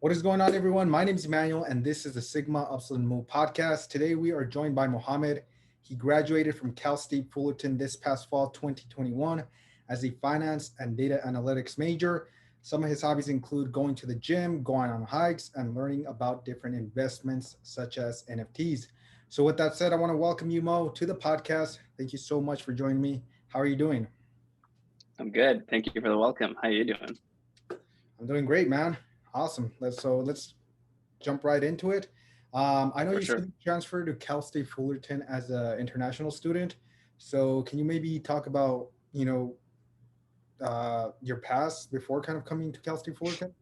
What is going on, everyone? My name is Emmanuel, and this is the Sigma Upsilon Mu podcast. Today, we are joined by Mohammed. He graduated from Cal State Fullerton this past fall, 2021, as a finance and data analytics major. Some of his hobbies include going to the gym, going on hikes, and learning about different investments such as NFTs. So, with that said, I want to welcome you, Mo, to the podcast. Thank you so much for joining me. How are you doing? I'm good. Thank you for the welcome. How are you doing? I'm doing great, man. Awesome. Let's jump right into it. I know For you said sure. you transferred to Cal State Fullerton as an international student. So can you maybe talk about your past before kind of coming to Cal State Fullerton?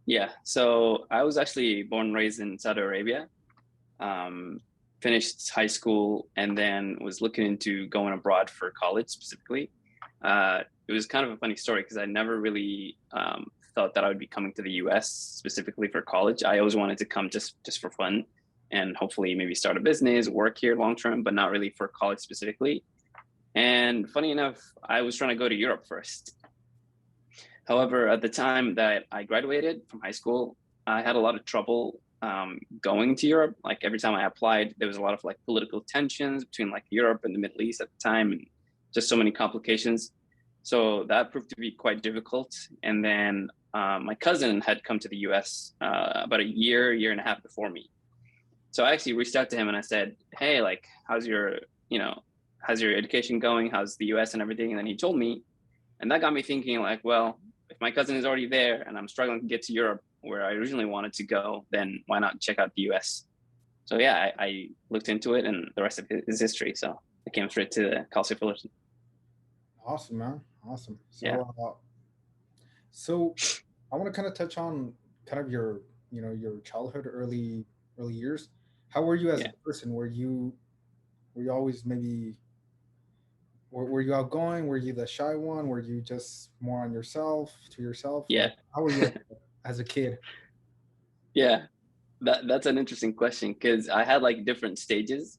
Yeah. So I was actually born and raised in Saudi Arabia. Um, Finished high school and then was looking into going abroad for college specifically. It was kind of a funny story because I never really thought that I would be coming to the U.S. specifically for college. I always wanted to come just for fun and hopefully maybe start a business, work here long term, but not really for college specifically. And funny enough, I was trying to go to Europe first. However, at the time that I graduated from high school, I had a lot of trouble going to Europe. Like every time I applied, there was a lot of like political tensions between like Europe and the Middle East at the time, and just so many complications. So that proved to be quite difficult. And then my cousin had come to the US about a year and a half before me. So I actually reached out to him and I said, "Hey, like, how's your education going? How's the US and everything?" And then he told me, and that got me thinking, like, well, if my cousin is already there and I'm struggling to get to Europe where I originally wanted to go, then why not check out the US? So yeah, I looked into it and the rest of it is history. So I came straight to Cal State Fullerton. Awesome, man. Awesome. Yeah. So I want to kind of touch on kind of your childhood, early years. How were you as a Yeah. person? Were you always maybe were you outgoing? Were you the shy one? Were you just more on yourself to yourself? Yeah. Like, how were you as a kid? Yeah. That's an interesting question because I had like different stages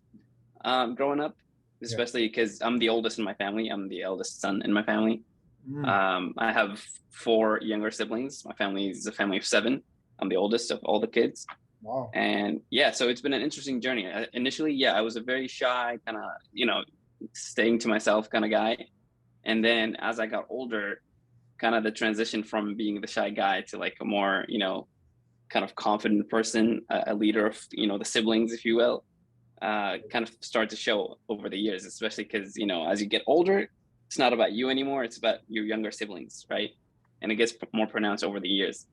growing up, Yeah. especially because I'm the oldest in my family. I'm the eldest son in my family. Mm, I have four younger siblings. My family is a family of seven. I'm the oldest of all the kids. wow. And yeah, so it's been an interesting journey. Initially, yeah, I was a very shy kind of, staying to myself kind of guy. And then as I got older, kind of the transition from being the shy guy to like a more, kind of confident person, a leader of, the siblings, if you will, kind of start to show over the years, especially because, as you get older, it's not about you anymore. It's about your younger siblings, right? And it gets more pronounced over the years.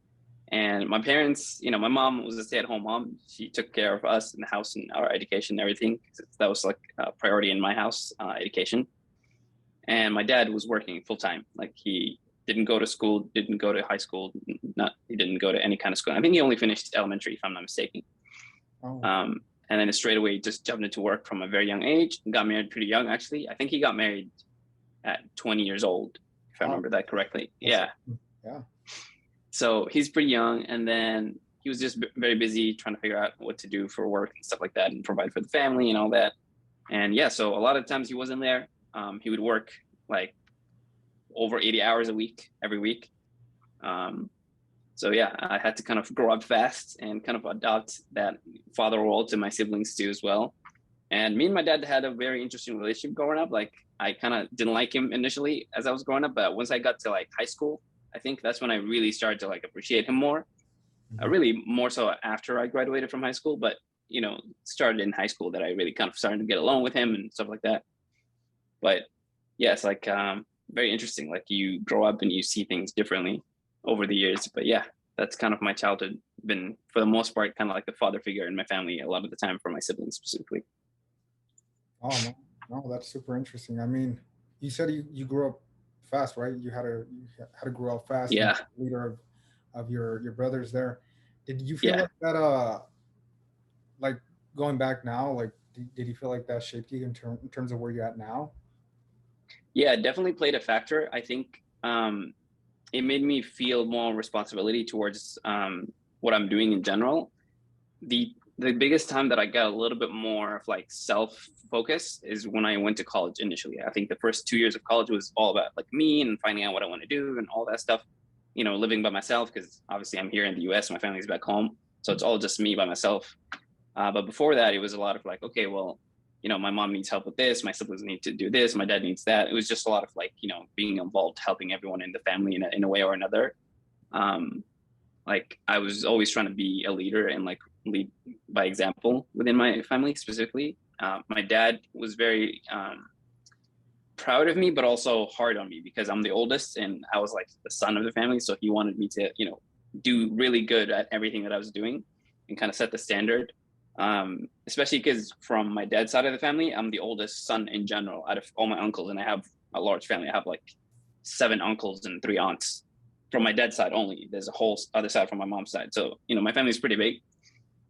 And my parents, my mom was a stay-at-home mom. She took care of us in the house and our education and everything. That was like a priority in my house, education. And my dad was working full time. Like he didn't go to school, didn't go to high school, he didn't go to any kind of school. I think he only finished elementary, if I'm not mistaken. Oh, Um, and then straight away just jumped into work from a very young age. Got married pretty young, actually. I think he got married at 20 years old, if I wow. remember that correctly. That's Yeah. yeah. So he's pretty young, and then he was just very busy trying to figure out what to do for work and stuff like that, and provide for the family and all that. And yeah, so a lot of times he wasn't there. He would work like over 80 hours a week every week. Um, so yeah, I had to kind of grow up fast and kind of adopt that father role to my siblings too as well. And me and my dad had a very interesting relationship growing up. Like I kind of didn't like him initially as I was growing up, but once I got to like high school, I think that's when I really started to like appreciate him more. Mhm. Really more so after I graduated from high school, but started in high school that I really kind of started to get along with him and stuff like that. But yeah, it's like very interesting. Like you grow up and you see things differently over the years. But yeah, that's kind of my childhood. Been for the most part kind of like the father figure in my family a lot of the time for my siblings specifically. Oh man, no, that's super interesting. I mean, you said you grew up fast, right? You had to grow up fast and Yeah, be the leader of your brothers there. Did you feel yeah, like that? Like going back now, like did you feel like that shaped you in terms of where you're at now? yeah. It definitely played a factor. I think it made me feel more responsibility towards what I'm doing in general. The biggest time that I got a little bit more of like self focus is when I went to college initially. I think the first 2 years of college was all about like me and finding out what I want to do and all that stuff. living by myself, because obviously I'm here in the US, my family's back home. So it's all just me by myself. But before that, it was a lot of like, okay, well, my mom needs help with this, my siblings need to do this, my dad needs that. It was just a lot of like, being involved, helping everyone in the family in a way or another. Like I was always trying to be a leader and like lead by example within my family specifically. My dad was very proud of me, but also hard on me because I'm the oldest and I was like the son of the family. So he wanted me to, do really good at everything that I was doing and kind of set the standard. Especially because from my dad's side of the family, I'm the oldest son in general out of all my uncles, and I have a large family. I have like 7 uncles and 3 aunts from my dad's side only. There's a whole other side from my mom's side. So, my family's pretty big.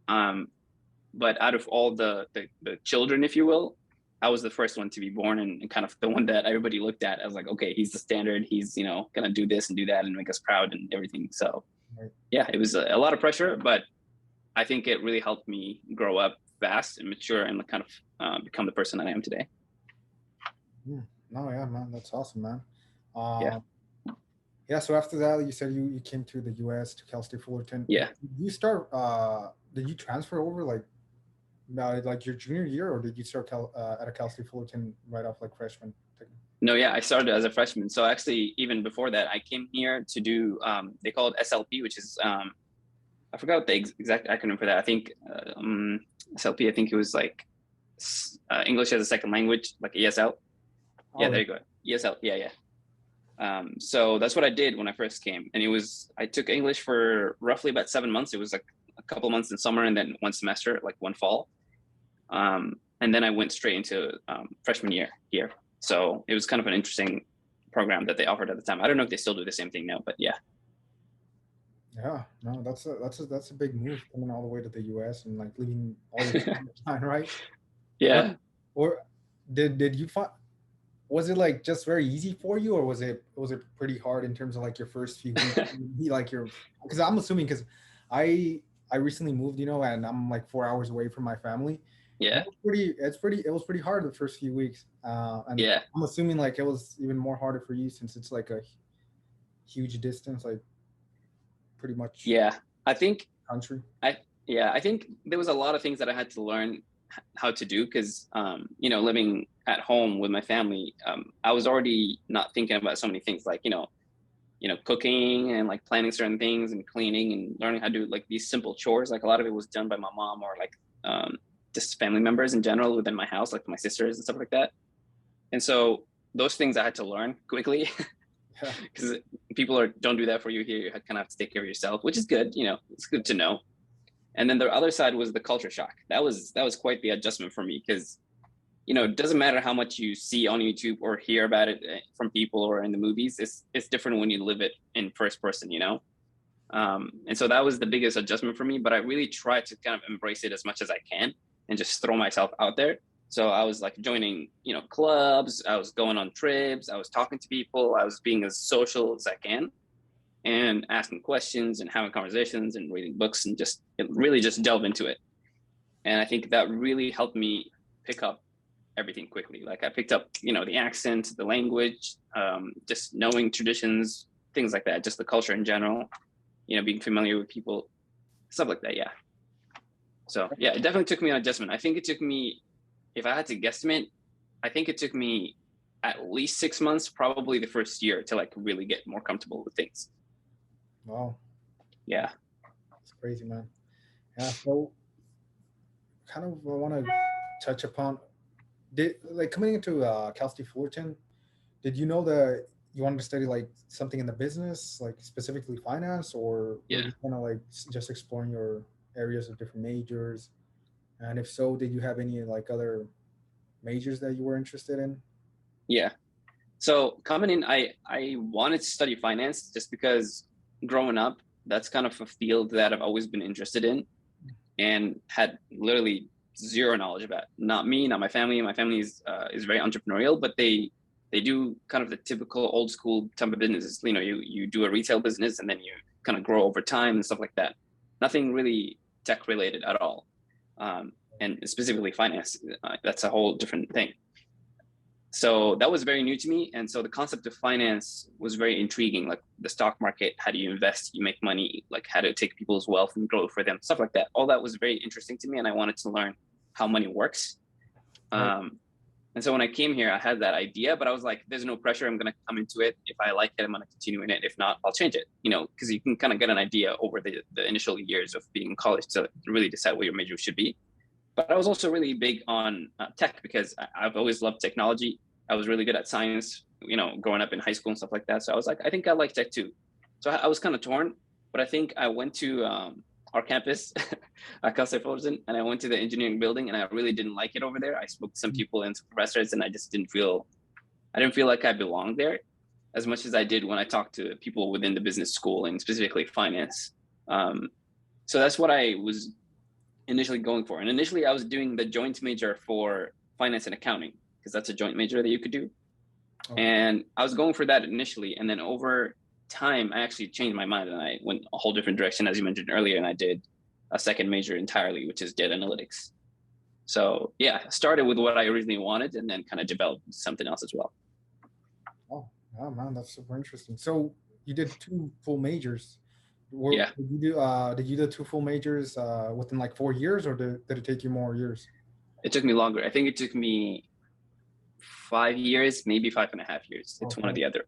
But out of all the children, if you will, I was the first one to be born and kind of the one that everybody looked at as like, okay, he's the standard. He's, gonna do this and do that and make us proud and everything. So yeah, it was a lot of pressure, but I think it really helped me grow up fast and mature and kind of become the person that I am today. No, yeah, man, that's awesome, man. Yeah. Yeah, so after that, you said you came to the US to Cal State Fullerton. Yeah. Did you transfer over like your junior year, or did you start at a Cal State Fullerton right off like freshman? No, yeah, I started as a freshman. So actually, even before that, I came here to do, they call it SLP, which is, I forgot what the exact acronym for that. I think SLP, I think it was like English as a second language, like ESL. Yeah, there you go. ESL, yeah. So that's what I did when I first came. And I took English for roughly about 7 months. It was like a couple months in summer and then 1 semester, like 1 fall. And then I went straight into freshman year here. So it was kind of an interesting program that they offered at the time. I don't know if they still do the same thing now, but yeah. Yeah, no, that's a big move, coming all the way to the US and like leaving all your time, right? Yeah. Or did you find, was it like just very easy for you, or was it pretty hard in terms of like your first few weeks? Like because I'm assuming, because I recently moved, and I'm like 4 hours away from my family. Yeah. It was pretty hard the first few weeks. And yeah, I'm assuming like it was even more harder for you since it's like a huge distance, like pretty much. Yeah, I think country. I think there was a lot of things that I had to learn how to do because living at home with my family, I was already not thinking about so many things like cooking and like planning certain things and cleaning and learning how to do like these simple chores. Like a lot of it was done by my mom or like just family members in general within my house, like my sisters and stuff like that. And so those things I had to learn quickly because people don't do that for you here. You kind of have to take care of yourself, which is good. It's good to know. And then the other side was the culture shock. That was quite the adjustment for me because, it doesn't matter how much you see on YouTube or hear about it from people or in the movies. It's different when you live it in first person, And so that was the biggest adjustment for me. But I really tried to kind of embrace it as much as I can and just throw myself out there. So I was like joining, clubs. I was going on trips. I was talking to people. I was being as social as I can. And asking questions and having conversations and reading books and really just delve into it. And I think that really helped me pick up everything quickly. Like I picked up, the accent, the language, just knowing traditions, things like that, just the culture in general, being familiar with people, stuff like that. Yeah. So yeah, it definitely took me an adjustment. I think it took me, if I had to guesstimate, I think it took me at least 6 months, probably the first year to like really get more comfortable with things. Wow. Yeah. It's crazy, man. Yeah. So kind of I want to touch upon, coming into Cal State Fullerton, did you know that you wanted to study like something in the business, like specifically finance, or were you kind of like just exploring your areas of different majors? And if so, did you have any like other majors that you were interested in? Yeah. So coming in, I wanted to study finance just because growing up, that's kind of a field that I've always been interested in and had literally zero knowledge about. Not me, not my family. My family is very entrepreneurial, but they do kind of the typical old school type of businesses. You do a retail business and then you kind of grow over time and stuff like that. Nothing really tech related at all. And specifically finance, that's a whole different thing. So that was very new to me. And so the concept of finance was very intriguing, like the stock market, how do you invest, you make money, like how to take people's wealth and grow for them, stuff like that. All that was very interesting to me. And I wanted to learn how money works. Right. And so when I came here, I had that idea, but I was like, there's no pressure. I'm going to come into it. If I like it, I'm going to continue in it. If not, I'll change it, because you can kind of get an idea over the initial years of being in college to really decide what your major should be. But I was also really big on tech because I've always loved technology. I was really good at science, growing up in high school and stuff like that. So I was like, I think I like tech too. So I was kind of torn, but I think I went to our campus at Cal State Fullerton, and I went to the engineering building, and I really didn't like it over there. I spoke to some people and some professors, and I didn't feel like I belonged there as much as I did when I talked to people within the business school and specifically finance. So that's what I was initially going for. And initially I was doing the joint major for finance and accounting, because that's a joint major that you could do. Okay. And I was going for that initially. And then over time, I actually changed my mind and I went a whole different direction, as you mentioned earlier. And I did a second major entirely, which is data analytics. So yeah, I started with what I originally wanted and then kind of developed something else as well. Oh man, that's super interesting. So you did 2 full majors. Yeah. Did you do 2 full majors within like 4 years, or did it take you more years? It took me longer. I think it took me 5 years, maybe 5.5 years. It's one or the other.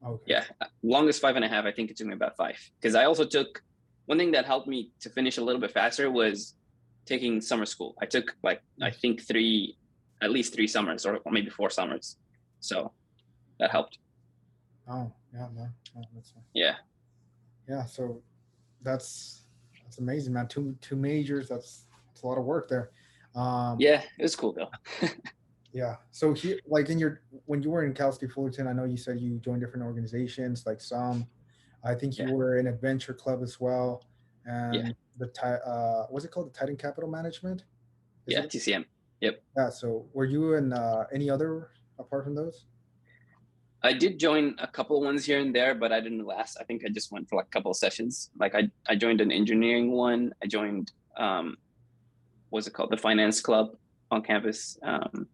Okay. Yeah, longest 5.5. I think it took me about 5. Because I also took, one thing that helped me to finish a little bit faster was taking summer school. I took I think at least 3 summers or maybe 4 summers. So that helped. Oh yeah, man. Oh, that's fine. Yeah. Yeah, so that's amazing, man. Two majors. That's a lot of work there. Yeah, it was cool though. Yeah. So here, like when you were in Cal State Fullerton, I know you said you joined different organizations, like some. I think you were in Adventure Club as well, and what's it called? The Titan Capital Management. TCM. Yep. Yeah. So were you in any other apart from those? I did join a couple of ones here and there, but I didn't last. I think I just went for like a couple of sessions. Like I joined an engineering one. I joined, what's it called? The finance club on campus. And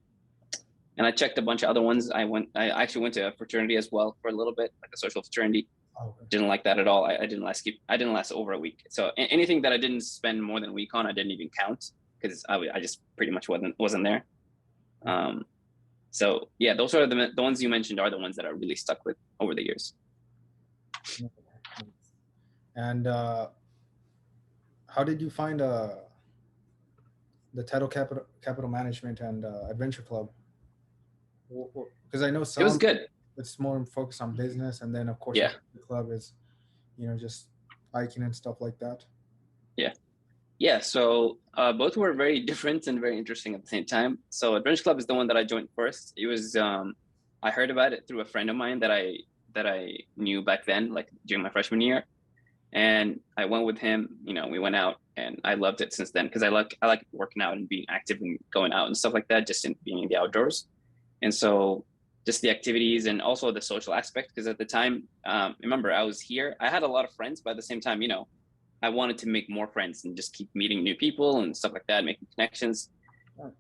I checked a bunch of other ones. I actually went to a fraternity as well for a little bit, like a social fraternity. Oh, okay. Didn't like that at all. I didn't last over a week. So anything that I didn't spend more than a week on, I didn't even count because I just pretty much wasn't there. So yeah, those are the ones you mentioned are the ones that I really stuck with over the years. And how did you find the Title Capital Management and Adventure Club? Because I know some, it was good. It's more focused on business, and then of course the club is, just hiking and stuff like that. Yeah. So both were very different and very interesting at the same time. So Adventure Club is the one that I joined first. It was I heard about it through a friend of mine that I knew back then, like during my freshman year, and I went with him. We went out, and I loved it since then because I like working out and being active and going out and stuff like that, just in being in the outdoors. And so just the activities and also the social aspect, because at the time, remember, I was here. I had a lot of friends, but at the same time, I wanted to make more friends and just keep meeting new people and stuff like that, making connections.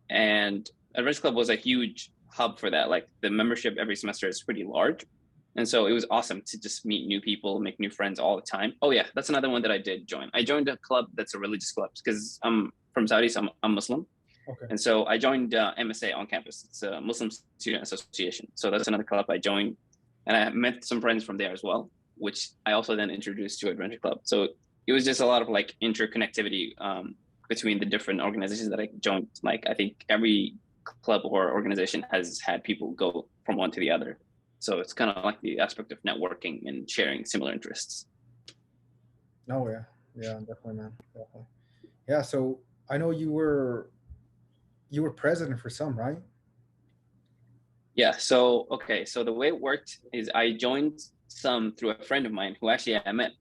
And Adventure Club was a huge hub for that. Like the membership every semester is pretty large. And so it was awesome to just meet new people, make new friends all the time. Oh yeah, that's another one that I did join. I joined a club that's a religious club because I'm from Saudi, so I'm Muslim. Okay. And so I joined MSA on campus. It's a Muslim Student Association. So that's another club I joined. And I met some friends from there as well, which I also then introduced to Adventure Club. So it was just a lot of like interconnectivity between the different organizations that I joined. Like I think every club or organization has had people go from one to the other. So it's kind of like the aspect of networking and sharing similar interests. Oh yeah, definitely, man. Definitely. Yeah. So I know you were president for some, right? Yeah. So the way it worked is I joined some through a friend of mine who actually I met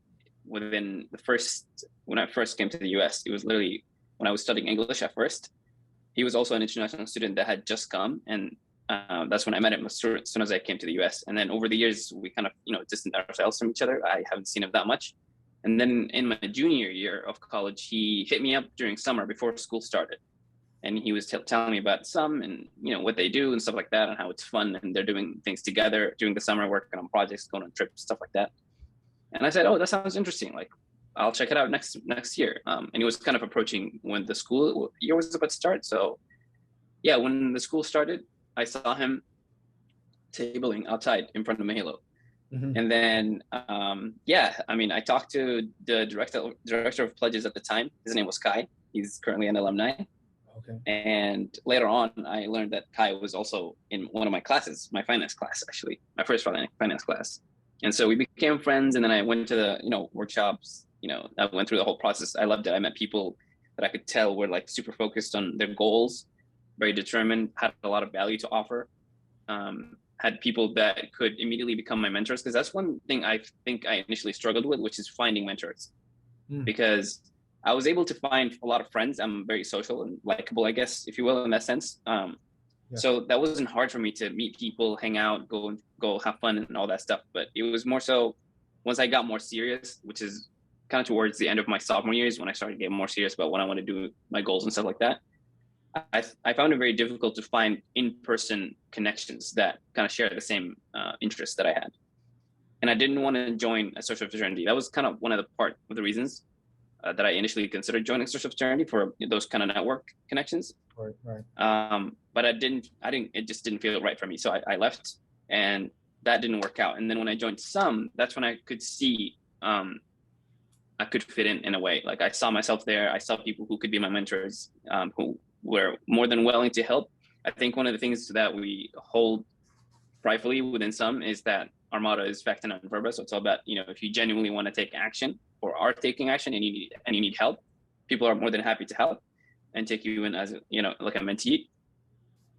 when I first came to the US. It was literally when I was studying English at first. He was also an international student that had just come, and that's when I met him as soon as I came to the US. And then over the years, we kind of distanced ourselves from each other. I haven't seen him that much. And then in my junior year of college, he hit me up during summer before school started, and he was telling me about some and what they do and stuff like that, and how it's fun and they're doing things together during the summer, working on projects, going on trips, stuff like that. And I said, oh, that sounds interesting. Like, I'll check it out next year. And he was kind of approaching when the school year was about to start. So yeah, when the school started, I saw him tabling outside in front of Mahalo. Mm-hmm. And then, I talked to the director of pledges at the time. His name was Kai. He's currently an alumni. Okay. And later on, I learned that Kai was also in one of my classes, my finance class, actually, my first finance class. And so we became friends. And then I went to the, workshops, I went through the whole process. I loved it. I met people that I could tell were like super focused on their goals, very determined, had a lot of value to offer. Had people that could immediately become my mentors, because that's one thing I think I initially struggled with, which is finding mentors. Because I was able to find a lot of friends. I'm very social and likable, I guess, if you will, in that sense. So that wasn't hard for me to meet people, hang out, go have fun and all that stuff. But it was more so once I got more serious, which is kind of towards the end of my sophomore years, when I started getting more serious about what I want to do, my goals and stuff like that. I found it very difficult to find in-person connections that kind of share the same interests that I had. And I didn't want to join a social fraternity. That was kind of one of the reasons that I initially considered joining a social fraternity, for those kind of network connections. Right. But it just didn't feel right for me. So I left, and that didn't work out. And then when I joined some, that's when I could see I could fit in a way. Like, I saw myself there. I saw people who could be my mentors, who were more than willing to help. I think one of the things that we hold pridefully within some is that our motto is facta non verba. So it's all about, if you genuinely want to take action or are taking action and you need help, people are more than happy to help and take you in as, like a mentee.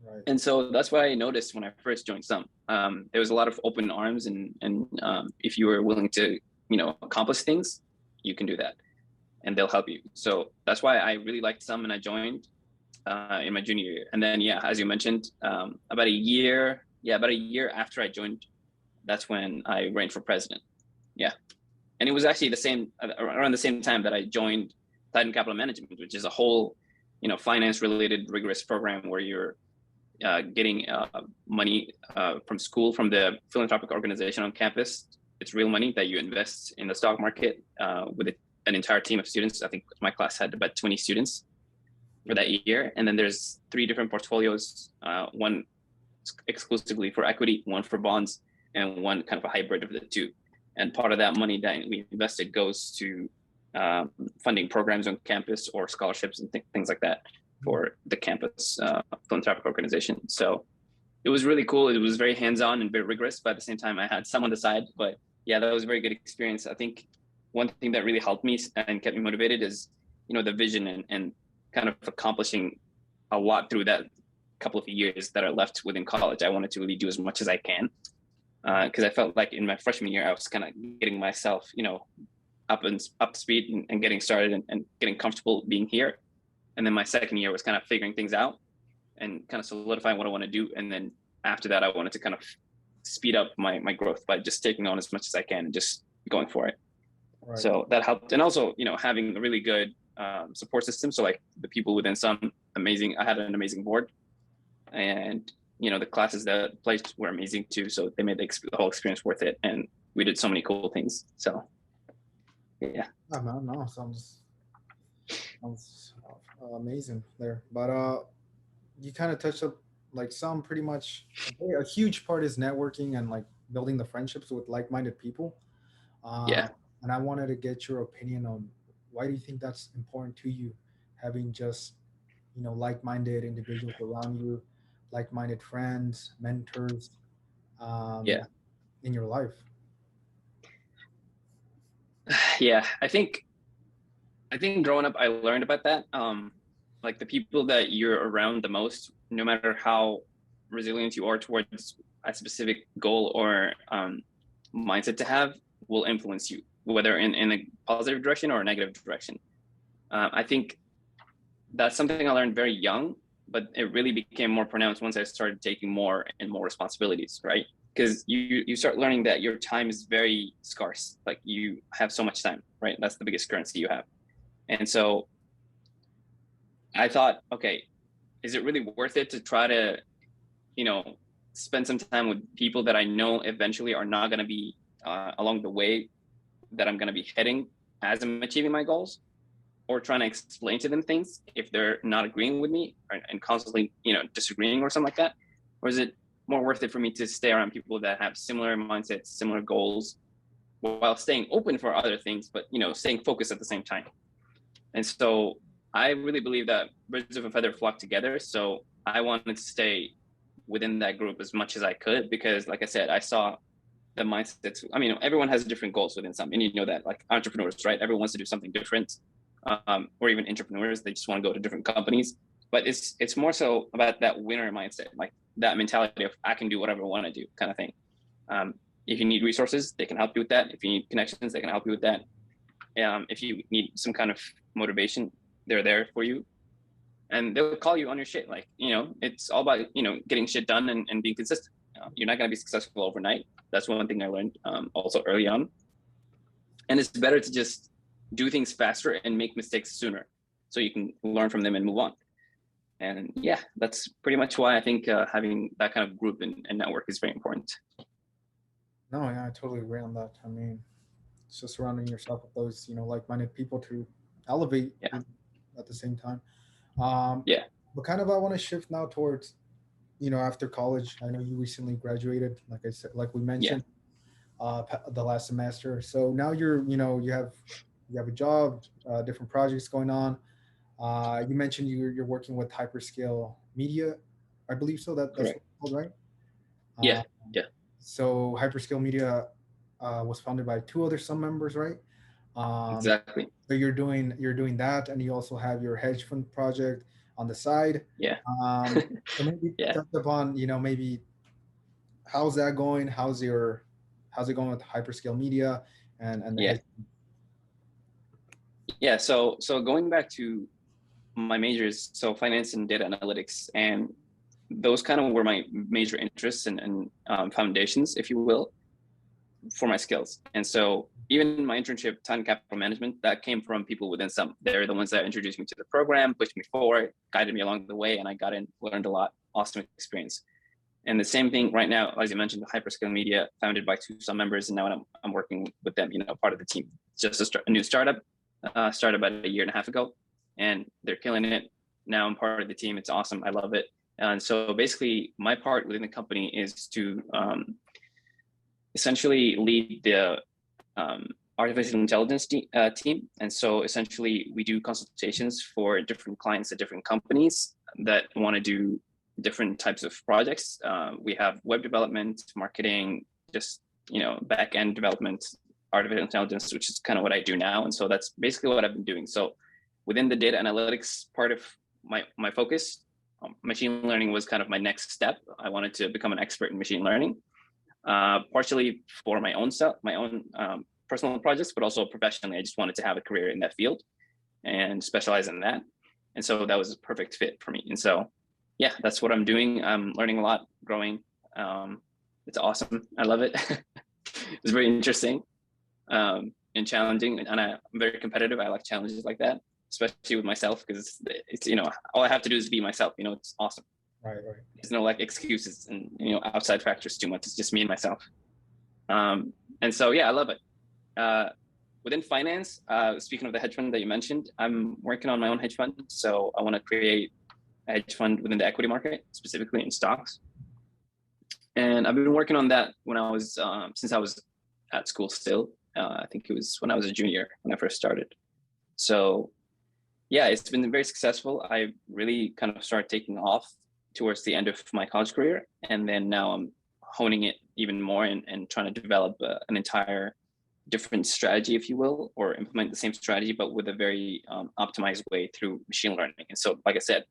Right. And so that's what I noticed when I first joined some. There was a lot of open arms, and if you were willing to, accomplish things, you can do that, and they'll help you. So that's why I really liked some, and I joined in my junior year. And then, as you mentioned, about a year after I joined, that's when I ran for president. Yeah. And it was actually around the same time that I joined Titan Capital Management, which is a whole, finance related rigorous program where you're getting money from school, from the philanthropic organization on campus. It's real money that you invest in the stock market with an entire team of students. I think my class had about 20 students for that year. And then there's 3 different portfolios, one exclusively for equity, one for bonds, and one kind of a hybrid of the two. And part of that money that we invested goes to funding programs on campus or scholarships and things like that for the campus philanthropic organization. So it was really cool. It was very hands-on and very rigorous, but at the same time, I had some on the side. But yeah, that was a very good experience. I think one thing that really helped me and kept me motivated is, the vision and kind of accomplishing a lot through that couple of years that are left within college. I wanted to really do as much as I can, because I felt like in my freshman year, I was kind of getting myself, up to speed and getting started and getting comfortable being here. And then my second year was kind of figuring things out and kind of solidifying what I want to do. And then after that, I wanted to kind of speed up my growth by just taking on as much as I can and just going for it. Right. So that helped. And also, having a really good support system. So like the people within some amazing, I had an amazing board, and, the classes that placed were amazing too. So they made the whole experience worth it. And we did so many cool things. So yeah. Oh, man, no, sounds amazing there. But you kind of touched up like some pretty much a huge part is networking and like building the friendships with like-minded people. Yeah. And I wanted to get your opinion on why do you think that's important to you, having just, like-minded individuals around you, like-minded friends, mentors, in your life. Yeah, I think growing up, I learned about that. Like the people that you're around the most, no matter how resilient you are towards a specific goal or mindset to have, will influence you, whether in a positive direction or a negative direction. I think that's something I learned very young, but it really became more pronounced once I started taking more and more responsibilities, right? Because you start learning that your time is very scarce. Like you have so much time, right? That's the biggest currency you have. And so I thought, okay, is it really worth it to try to, spend some time with people that I know eventually are not going to be along the way that I'm going to be heading as I'm achieving my goals, or trying to explain to them things if they're not agreeing with me and constantly, disagreeing or something like that? Or is it more worth it for me to stay around people that have similar mindsets, similar goals, while staying open for other things, but, staying focused at the same time? And so I really believe that birds of a feather flock together. So I wanted to stay within that group as much as I could, because like I said, I saw the mindsets. I mean, everyone has different goals within some, and that, like entrepreneurs, right? Everyone wants to do something different, or even entrepreneurs, they just want to go to different companies. But it's more so about that winner mindset, like that mentality of I can do whatever I want to do kind of thing. If you need resources, they can help you with that. If you need connections, they can help you with that. If you need some kind of motivation, they're there for you, and they'll call you on your shit. Like, it's all about, getting shit done and being consistent. You're not going to be successful overnight. That's one thing I learned also early on. And it's better to just do things faster and make mistakes sooner, so you can learn from them and move on. And yeah, that's pretty much why I think having that kind of group and network is very important. No, yeah, I totally agree on that. I mean, it's just surrounding yourself with those, like-minded people to elevate Yeah. at the same time. Um, Yeah. but kind of, I want to shift now towards, after college. I know you recently graduated, like I said, like we Yeah. mentioned, the last semester. So now you're, you have a job, different projects going on. You mentioned you're working with Hyperscale Media, I believe so. That's what Correct. it's called, right? Yeah. Uh, Yeah. so Hyperscale Media was founded by two other Sun members, right? Um, Exactly. so you're doing that, and you also have your hedge fund project on the side. Yeah. So maybe Yeah. touch upon, maybe how's that going? How's it going with Hyperscale Media and the Yeah. hedge? Yeah. So going back to my majors, so finance and data analytics, and those kind of were my major interests and foundations, if you will, for my skills. And so even my internship, time capital management, that came from people within some. They're the ones that introduced me to the program, pushed me forward, guided me along the way, and I got in, learned a lot. Awesome experience. And the same thing right now, as you mentioned, the Hyperscale Media, founded by two Sun members, and now I'm working with them, part of the team. It's just a new startup, started about a year and a half ago, and they're killing it. Now I'm part of the team. It's awesome. I love it. And so basically, my part within the company is to essentially lead the artificial intelligence team. And so essentially, we do consultations for different clients at different companies that want to do different types of projects. We have web development, marketing, just back end development, artificial intelligence, which is kind of what I do now. And so that's basically what I've been doing. So within the data analytics part of my focus, machine learning was kind of my next step. I wanted to become an expert in machine learning, partially for my own stuff, my own personal projects, but also professionally. I just wanted to have a career in that field and specialize in that. And so that was a perfect fit for me. And so, yeah, that's what I'm doing. I'm learning a lot, growing. It's awesome. I love it. It's very interesting and challenging. And I'm very competitive. I like challenges like that, especially with myself, because it's all I have to do is be myself. It's awesome. Right, right. There's no like excuses and outside factors too much. It's just me and myself. And so yeah, I love it. Within finance, speaking of the hedge fund that you mentioned, I'm working on my own hedge fund. So I want to create a hedge fund within the equity market, specifically in stocks. And I've been working on that since I was at school still. I think it was when I was a junior when I first started. So yeah, it's been very successful. I really kind of started taking off towards the end of my college career. And then now I'm honing it even more and trying to develop an entire different strategy, if you will, or implement the same strategy, but with a very optimized way through machine learning. And so, like I said,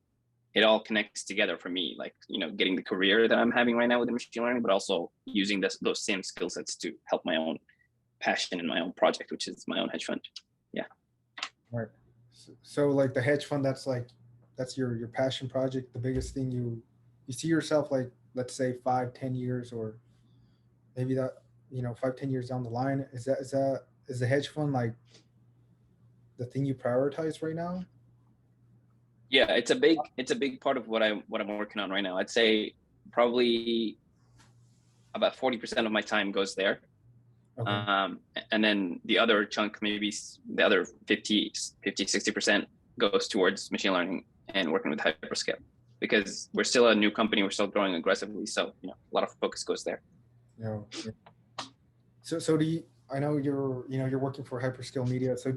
it all connects together for me, like, getting the career that I'm having right now with the machine learning, but also using those same skill sets to help my own passion and my own project, which is my own hedge fund. Yeah. Right. So like the hedge fund, that's your passion project, the biggest thing you see yourself, like, let's say 5-10 years, or maybe that 5-10 years down the line, is the hedge fund like the thing you prioritize right now? Yeah, it's a big part of what I'm working on right now. I'd say probably about 40% of my time goes there. Okay. Um, and then the other chunk, maybe the other 60% goes towards machine learning and working with Hyperscale, because we're still a new company. We're still growing aggressively. So, a lot of focus goes there. Yeah. So do you, I know you're working for Hyperscale Media. So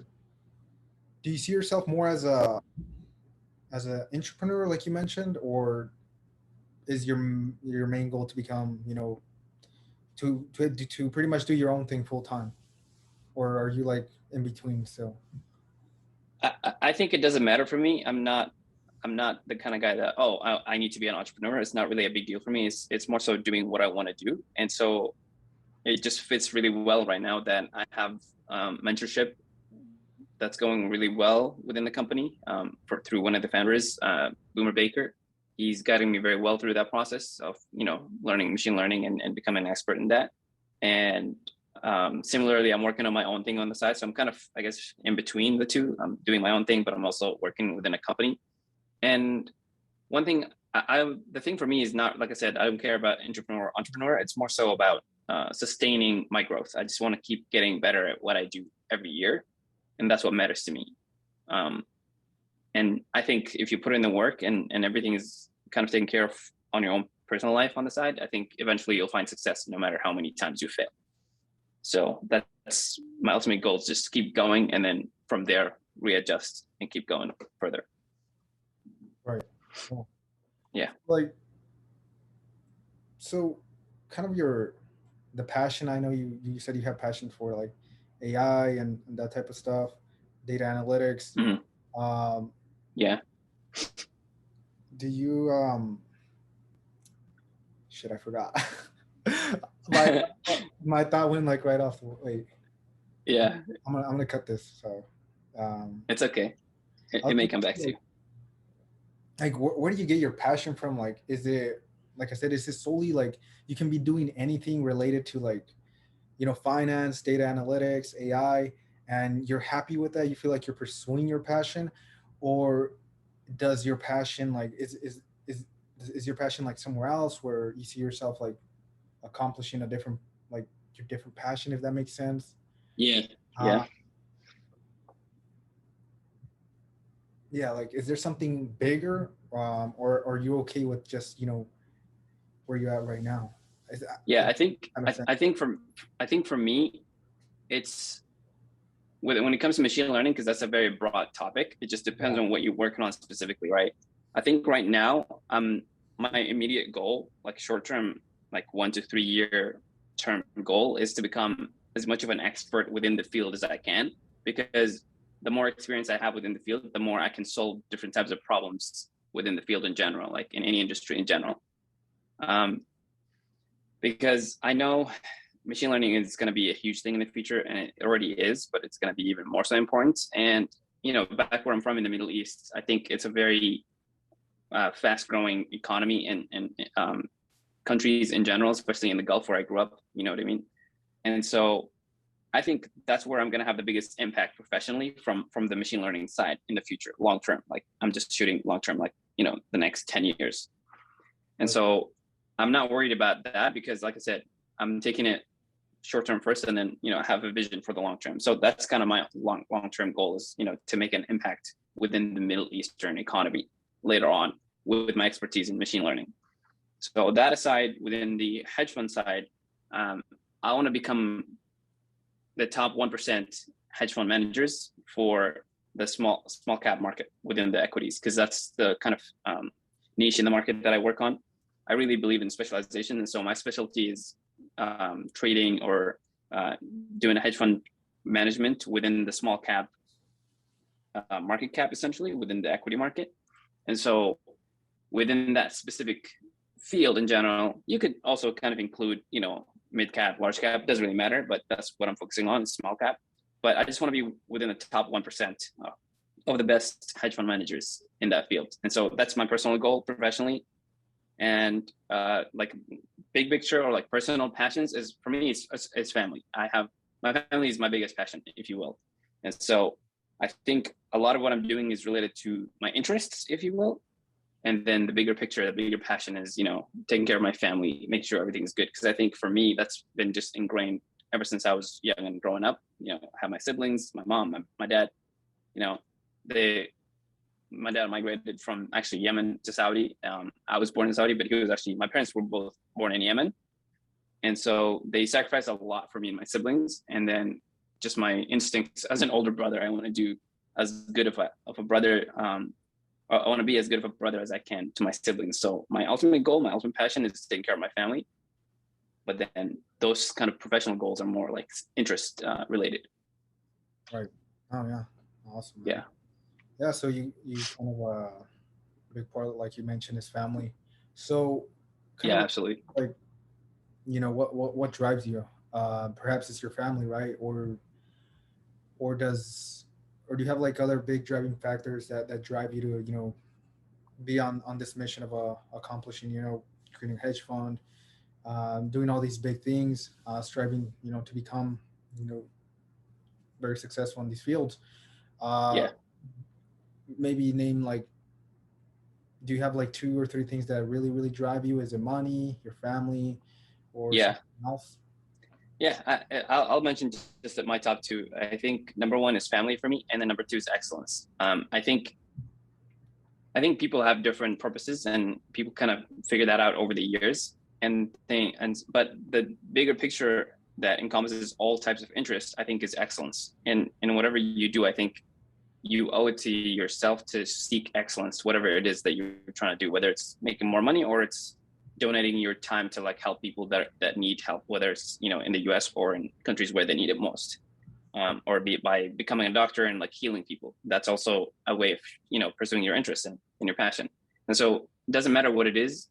do you see yourself more as an entrepreneur, like you mentioned, or is your main goal to become, to pretty much do your own thing full time, or are you like in between still? I think it doesn't matter for me. I'm not the kind of guy that, oh, I need to be an entrepreneur. It's not really a big deal for me. It's more so doing what I want to do. And so it just fits really well right now that I have mentorship that's going really well within the company, through one of the founders, Boomer Baker. He's guiding me very well through that process of learning machine learning and becoming an expert in that. And similarly, I'm working on my own thing on the side, so I'm kind of, I guess, in between the two. I'm doing my own thing, but I'm also working within a company. And one thing, the thing for me is not, like I said, I don't care about entrepreneur. It's more so about sustaining my growth. I just want to keep getting better at what I do every year, and that's what matters to me. Um, and I think if you put in the work and everything is kind of taken care of on your own personal life on the side, I think eventually you'll find success no matter how many times you fail. So that's my ultimate goal, is just keep going, and then from there readjust and keep going further. Right. Cool. Yeah. Like, so kind of the passion, I know you said you have passion for like AI and that type of stuff, data analytics. Mhm. Um, Yeah. do you shit, I forgot. my my thought went like right off the wait. Yeah. I'm gonna cut this. So It's okay. It, I it was may gonna come back say, to you. like where do you get your passion from? Like, is it, like I said, is it solely like you can be doing anything related to like, finance, data analytics, AI, and you're happy with that? You feel like you're pursuing your passion, or does your passion like is your passion like somewhere else where you see yourself like accomplishing a different, like your different passion, if that makes sense? Yeah. Uh, Yeah. yeah, like is there something bigger, or are you okay with just where you're at right now? Yeah. Is I think kind of I, sense. I think for me, it's when it comes to machine learning, because that's a very broad topic. It just depends Yeah. on what you're working on specifically, right? I think right now, my immediate goal, like short term, like 1 to 3 year term goal, is to become as much of an expert within the field as I can, because the more experience I have within the field, the more I can solve different types of problems within the field in general, like in any industry in general. Um, because I know machine learning is going to be a huge thing in the future, and it already is, but it's going to be even more so important. And back where I'm from in the Middle East, I think it's a very fast-growing economy, and countries in general, especially in the Gulf where I grew up. You know what I mean? And so I think that's where I'm going to have the biggest impact professionally from the machine learning side in the future, long term. Like I'm just shooting long term, like the next 10 years. And Right. so I'm not worried about that, because, like I said, I'm taking it short term first, and then have a vision for the long term. So that's kind of my long term goal, is to make an impact within the Middle Eastern economy later on with my expertise in machine learning. So that aside, within the hedge fund side, um, I want to become the top 1% hedge fund managers for the small cap market within the equities, because that's the kind of niche in the market that I work on. I really believe in specialization, and so my specialty is trading or doing a hedge fund management within the small cap market cap, essentially within the equity market. And so within that specific field in general, you could also kind of include mid cap, large cap, doesn't really matter, but that's what I'm focusing on, is small cap. But I just want to be within the top 1% of the best hedge fund managers in that field. And so that's my personal goal professionally. And like big picture, or like personal passions, is for me, it's family. My family is my biggest passion, if you will. And so I think a lot of what I'm doing is related to my interests, if you will. And then the bigger picture, the bigger passion is, taking care of my family, make sure everything's good. Because I think for me, that's been just ingrained ever since I was young and growing up. I have my siblings, my mom, my dad. They my dad migrated from actually Yemen to Saudi. I was born in Saudi, but my parents were both born in Yemen. And so they sacrificed a lot for me and my siblings. And then just my instincts as an older brother, I want to do as good of a brother. I want to be as good of a brother as I can to my siblings. So my ultimate goal, my ultimate passion is taking care of my family. But then those kind of professional goals are more like interest related. Right. Oh yeah. Awesome. Yeah. Yeah. So you kind of a big part, like you mentioned, is family. So kind Yeah, of absolutely. like, what drives you? Perhaps it's your family, right? Or does or do you have like other big driving factors that drive you to be on this mission of accomplishing creating a hedge fund, doing all these big things, striving to become you know very successful in these fields. Uh, Yeah. Maybe name like, do you have like two or three things that really drive you? Is it money, your family, or Yeah. something else? Yeah. I'll mention just at my top two. I think number one is family for me. And then number two is excellence. I think people have different purposes and people kind of figure that out over the years but the bigger picture that encompasses all types of interest, I think, is excellence. And in whatever you do, I think you owe it to yourself to seek excellence, whatever it is that you're trying to do, whether it's making more money or it's donating your time to like help people that need help, whether it's, in the US or in countries where they need it most. Or be by becoming a doctor and like healing people. That's also a way of pursuing your interest in your passion. And so it doesn't matter what it is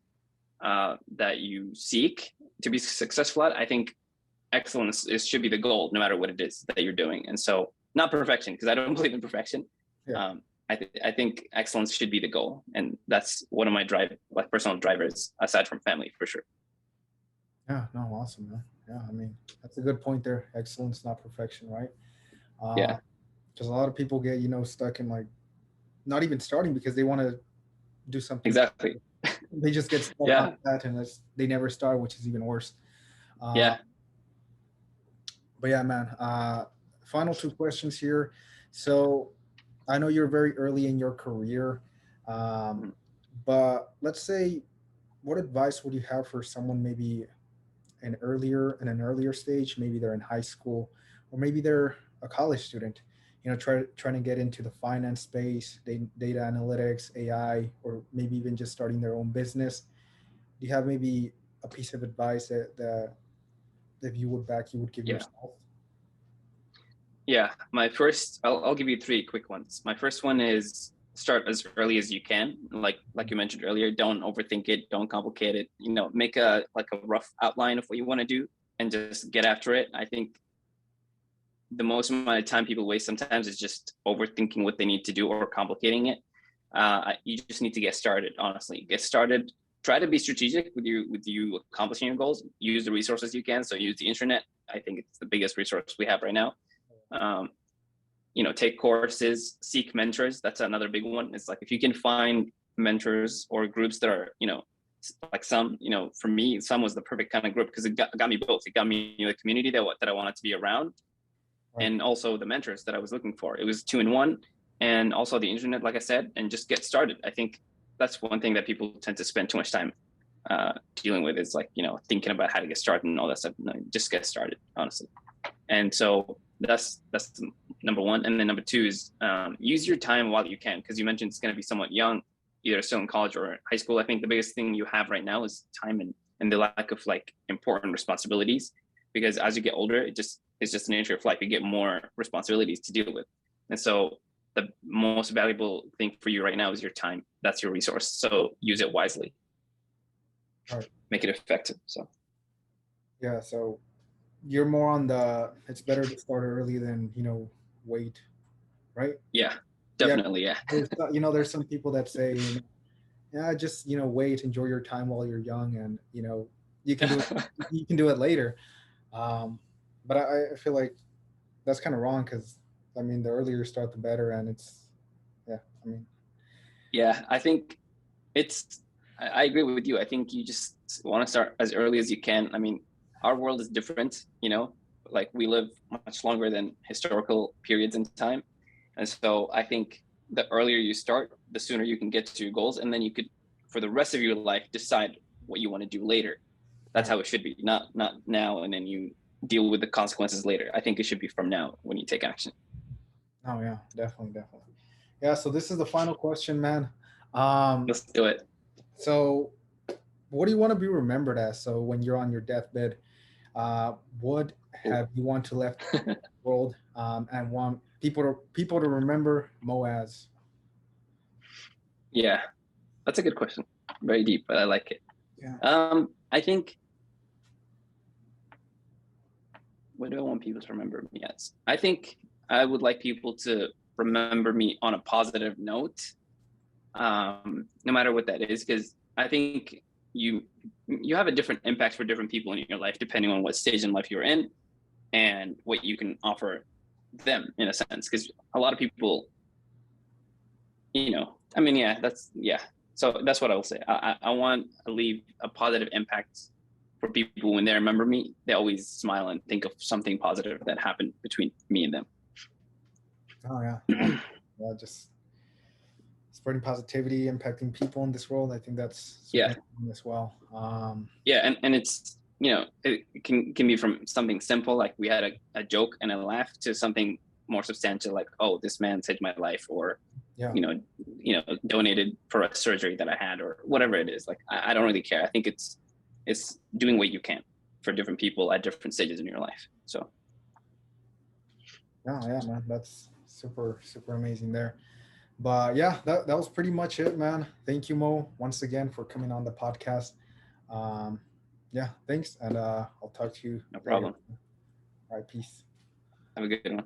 that you seek to be successful at. I think excellence should be the goal, no matter what it is that you're doing. And so not perfection, because I don't believe in perfection. Yeah. I think excellence should be the goal, and that's one of my personal drivers aside from family, for sure. Yeah, no, awesome, man. Yeah, I mean, that's a good point there. Excellence, not perfection, right? Yeah, Because a lot of people get stuck in like not even starting because they want to do something. exactly. They just get stuck on Yeah, that, and they never start, which is even worse. Uh, yeah, but yeah, man. Final two questions here. So I know you're very early in your career, um, mm, but let's say, what advice would you have for someone maybe in an earlier stage? Maybe they're in high school, or maybe they're a college student. Trying to get into the finance space, data analytics, AI, or maybe even just starting their own business. Do you have maybe a piece of advice that if you would you would give yeah. yourself? Yeah, I'll give you three quick ones. My first one is start as early as you can. Like you mentioned earlier, don't overthink it, don't complicate it. Make a rough outline of what you want to do and just get after it. I think the most amount of time people waste sometimes is just overthinking what they need to do or complicating it. You just need to get started. Honestly, get started. Try to be strategic with you accomplishing your goals. Use the resources you can. So use the internet. I think it's the biggest resource we have right now. um, take courses, seek mentors. That's another big one. It's like if you can find mentors or groups that are, like some, for me, some was the perfect kind of group because it got me both. It got me the community that I wanted to be around, Right. and also the mentors that I was looking for. It was two in one, and also the internet, like I said, and just get started. I think that's one thing that people tend to spend too much time dealing with is like, thinking about how to get started and all that stuff. No, just get started, honestly. And so that's number one. And then number two is use your time while you can, because you mentioned it's going to be somewhat young, either still in college or high school. I think the biggest thing you have right now is time and the lack of like important responsibilities, because as you get older, it's just the nature of life. You get more responsibilities to deal with. And so the most valuable thing for you right now is your time. That's your resource. So use it wisely, Right. make it effective. So Yeah. So you're more on the it's better to start early than wait, right? yeah, Yeah. definitely. Yeah. There's some people that say, yeah, just wait, enjoy your time while you're young, and you can do it. You can do it later. Um, but I feel like that's kind of wrong because I mean, the earlier you start, the better. And it's, yeah, I mean, Yeah, I think it's, I agree with you. I think you just want to start as early as you can. I mean, our world is different, like we live much longer than historical periods in time. And so I think the earlier you start, the sooner you can get to your goals. And then you could, for the rest of your life, decide what you want to do later. That's yeah. how it should be, not now. And then you deal with the consequences later. I think it should be from now when you take action. Oh yeah, definitely, definitely. Yeah. So this is the final question, man. Um, Let's do it. so what do you want to be remembered as? So when you're on your deathbed, what have you want to left the world, and want people to remember Mo as? Yeah, that's a good question. Very deep, but I like it. Yeah. I think, what do I want people to remember me as? I think I would like people to remember me on a positive note, no matter what that is, because I think you you have a different impact for different people in your life depending on what stage in life you're in and what you can offer them in a sense. Because a lot of people, I mean, yeah. So that's what I will say. I want to leave a positive impact for people. When they remember me, they always smile and think of something positive that happened between me and them. Oh yeah. Awesome. Yeah, just spreading positivity, impacting people in this world. I think that's super Yeah, important as well. yeah, and it's, it can be from something simple like we had a joke and a laugh to something more substantial like, oh, this man saved my life, or Yeah. donated for a surgery that I had, or whatever it is. Like, I don't really care. I think it's doing what you can for different people at different stages in your life. So Oh yeah, man. That's super, super amazing there. But yeah, that was pretty much it, man. Thank you, Mo, once again for coming on the podcast. Um, yeah, thanks, and I'll talk to you no later. problem. All right, peace. Have a good one.